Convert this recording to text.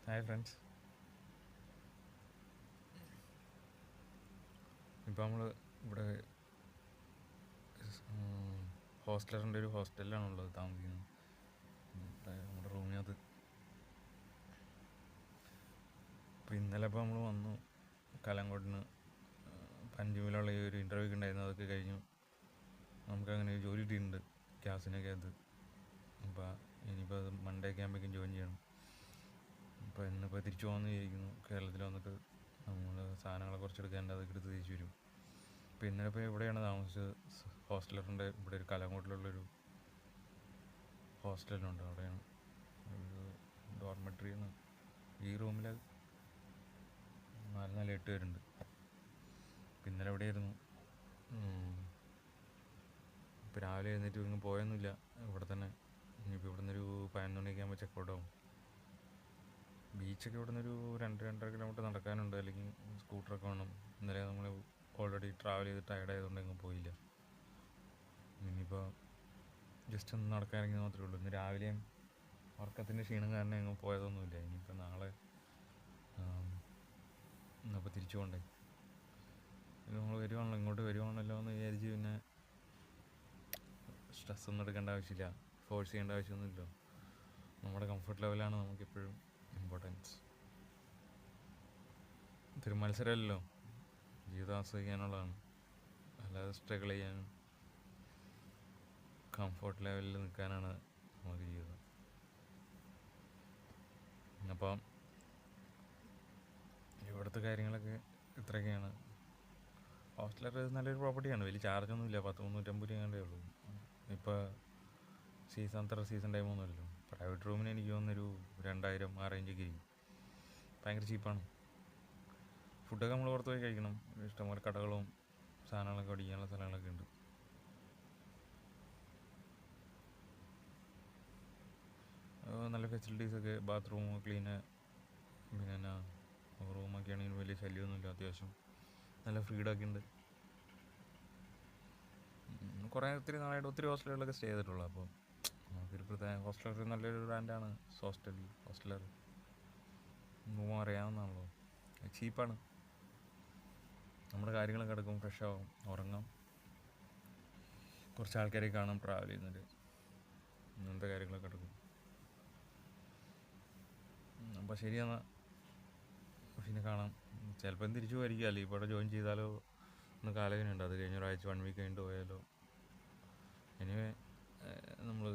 Hi friends. ഇപ്പോൾ നമ്മൾ ഇവിടെ ഹോസ്റ്റലറിൻ്റെ ഒരു ഹോസ്റ്റലിലാണുള്ളത് താമസിക്കുന്നത്. നമ്മുടെ റൂമിനകത്ത് ഇപ്പോൾ ഇന്നലെ നമ്മൾ വന്നു കലങ്കോട്ടിന് പഞ്ചമിലുള്ള ഈ ഒരു ഇൻ്റർവ്യൂ ഉണ്ടായിരുന്നു. അതൊക്കെ കഴിഞ്ഞു. നമുക്കങ്ങനെ ഒരു ജോലി കിട്ടിയിട്ടുണ്ട് ഗ്യാസിനൊക്കെ അത്. അപ്പോൾ ഇനിയിപ്പോൾ അത് മൺഡേ ഒക്കെ ആകുമ്പോഴേക്കും ജോയിൻ ചെയ്യണം. അപ്പോൾ ഇന്നിപ്പോൾ തിരിച്ചു പോകുമെന്ന് വിചാരിക്കുന്നു. കേരളത്തിൽ വന്നിട്ട് നമ്മൾ സാധനങ്ങളെ കുറച്ചെടുക്കാണ്ട് അതൊക്കെ എടുത്ത് തിരിച്ചു വരും. അപ്പോൾ ഇന്നലെ ഇപ്പോൾ ഇവിടെയാണ് താമസിച്ചത്. ഹോസ്റ്റലറിൻ്റെ ഇവിടെ ഒരു കലങ്ങോട്ടിലുള്ളൊരു ഹോസ്റ്റലുണ്ട്. അവിടെയാണ് ഒരു ഡോർമെട്രിന്ന്. ഈ റൂമിൽ 4-8 പേരുണ്ട്. അപ്പോൾ ഇന്നലെ എവിടെയായിരുന്നു. ഇപ്പോൾ രാവിലെ എഴുന്നേറ്റ് ഇങ്ങ് പോയൊന്നുമില്ല, ഇവിടെ തന്നെ. ഇനിയിപ്പോൾ ഇവിടെ നിന്നൊരു 11 മണിയൊക്കെ ആകുമ്പോൾ ചെക്കൗട്ട് ആവും. ബീച്ചൊക്കെ ഇവിടെ നിന്നൊരു 2-2.5 കിലോമീറ്റർ നടക്കാനുണ്ട്, അല്ലെങ്കിൽ സ്കൂട്ടറൊക്കെ വേണം. ഇന്നലെ നമ്മൾ ഓൾറെഡി ട്രാവൽ ചെയ്ത് ടയർഡായതുകൊണ്ട് എങ്ങും പോയില്ല. ഇനിയിപ്പോൾ ജസ്റ്റ് ഒന്ന് നടക്കാനെങ്കിൽ മാത്രമേ ഉള്ളൂ. ഇന്ന് രാവിലെയും ഉറക്കത്തിൻ്റെ ക്ഷീണം കാരണം എങ്ങും പോയതൊന്നുമില്ല. ഇനിയിപ്പോൾ നാളെ ഇന്നിപ്പോൾ തിരിച്ചു പോകണ്ടേ. നമ്മൾ വരുവാണല്ലോ, ഇങ്ങോട്ട് വരുവാണല്ലോ എന്ന് വിചാരിച്ച് പിന്നെ സ്ട്രെസ്സൊന്നും എടുക്കേണ്ട ആവശ്യമില്ല, ഫോഴ്സ് ചെയ്യേണ്ട ആവശ്യമൊന്നുമില്ല. നമ്മുടെ കംഫർട്ട് ലെവലാണ് നമുക്കെപ്പോഴും ഇമ്പോർട്ടൻസ്. ഇതൊരു മത്സരമല്ലല്ലോ, ജീവിതം ആസ്വദിക്കാനുള്ളതാണ്. അല്ലാതെ സ്ട്രഗിൾ ചെയ്യാനും കംഫർട്ട് ലെവലിൽ നിൽക്കാനാണ് നമുക്ക് ജീവിതം. അപ്പം ഇവിടുത്തെ കാര്യങ്ങളൊക്കെ ഇത്രയൊക്കെയാണ്. ഹോസ്റ്റലൊക്കെ നല്ലൊരു പ്രോപ്പർട്ടിയാണ്. വലിയ ചാർജൊന്നുമില്ല, 350 രൂപയേ ഉള്ളൂ. ഇപ്പോൾ അത്ര സീസൺ ടൈമൊന്നുമല്ലോ. പ്രൈവറ്റ് റൂമിന് എനിക്ക് തോന്നുന്നൊരു 2000 ആ റേഞ്ചൊക്കെ ഇരിക്കും. ഭയങ്കര ചീപ്പാണ്. ഫുഡൊക്കെ നമ്മൾ പുറത്ത് പോയി കഴിക്കണം. ഇഷ്ടംപോലെ കടകളും സാധനങ്ങളൊക്കെ അടിക്കാനുള്ള സ്ഥലങ്ങളൊക്കെ ഉണ്ട്. നല്ല ഫെസിലിറ്റീസൊക്കെ, ബാത്റൂം ക്ലീന്, പിന്നെ റൂമൊക്കെ ആണെങ്കിൽ വലിയ ശല്യമൊന്നുമില്ല. അത്യാവശ്യം നല്ല ഫ്രീഡമൊക്കെ ഉണ്ട്. ഒത്തിരി നാളായിട്ട് ഒത്തിരി ഹോസ്റ്റലുകളിലൊക്കെ സ്റ്റേ ചെയ്തിട്ടുള്ളൂ. അപ്പോൾ നമുക്കൊരു പ്രത്യേക ഹോസ്റ്റലർ നല്ലൊരു ബ്രാൻഡാണ് ഹോസ്റ്റലർ. റൂം അറിയാവുന്നതാണല്ലോ, ചീപ്പാണ്. നമ്മുടെ കാര്യങ്ങളൊക്കെ എടുക്കും, ഫ്രഷ് ആവും, ഉറങ്ങാം, കുറച്ച് ആൾക്കാരെ കാണാം, ട്രാവൽ ചെയ്യുന്നവർ, ഇങ്ങനത്തെ കാര്യങ്ങളൊക്കെ എടുക്കും. അപ്പോൾ ശരിയെന്നാൽ പിന്നെ കാണാം. ചിലപ്പം തിരിച്ചു പോയിരിക്കും, അല്ലെങ്കിൽ ഇപ്പോൾ ഇവിടെ ജോയിൻ ചെയ്താലോ ഒന്ന് കാലവേനുണ്ട്. അത് കഴിഞ്ഞ ഒരാഴ്ച 1 വീക്ക് കഴിഞ്ഞിട്ട് പോയാലോ. എനിവേ നമ്മൾ